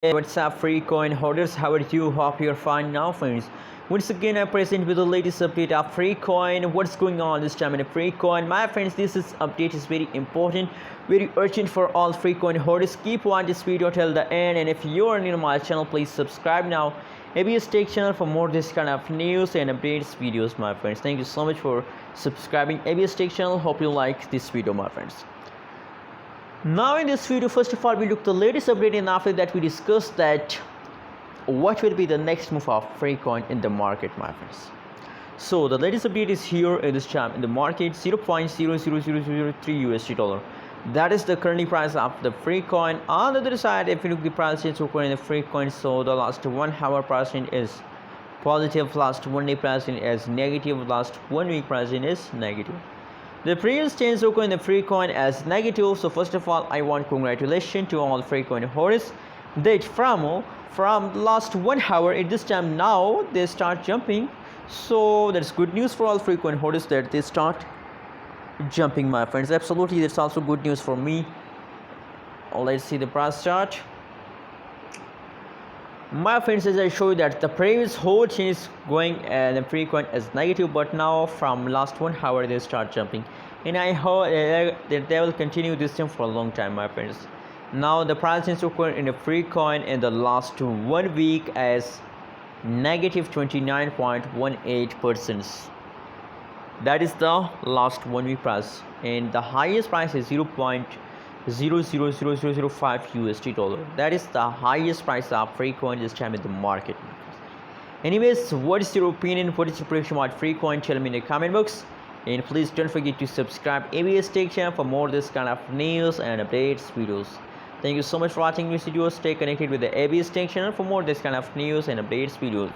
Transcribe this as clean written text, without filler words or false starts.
Hey, what's up, free coin holders? How are you? Hope you're fine now, friends. Once again, I present with the latest update of free coin. What's going on this time in a free coin, my friends? Update is very important, very urgent for all free coin holders. Keep watching this video till the end, and if you are new to my channel, please subscribe now. ABS Tech channel for more this kind of news and updates videos, my friends. Thank you so much for subscribing ABS Tech channel. Hope you like this video, my friends. Now in this video, first of all, we look the latest update, and after that we discuss that what will be the next move of free coin in the market, my friends. So the latest update is here in this chart in the market, 0.00003 USD dollar. That is the currently price of the free coin. On the other side, if you look the price change in the free coin, so the last 1 hour price change is positive, last 1 day price change is negative, last 1 week price change is negative. The previous change in the free coin as negative. So first of all, I want congratulations to all free coin holders that from last 1 hour at this time now they start jumping. So that's good news for all free coin holders that they start jumping, my friends. Absolutely, that's also good news for me. Let's see the price chart. My friends, as I show you that the previous whole change is going and the free coin is negative, but now from last 1 hour they start jumping, and I hope that they will continue this thing for a long time, my friends. Now the price change occurred in the free coin in the last 1 week as negative 29.18%. that is the last 1 week price, and the highest price is 0.000005 USD dollar. That is the highest price of free coin this time in the market. Anyways, what is your opinion? What is your prediction about free coin? Tell me in the comment box, and please don't forget to subscribe ABS Tech channel for more this kind of news and updates videos. Thank you so much for watching this video. Stay connected with the ABS Tech channel for more this kind of news and updates videos.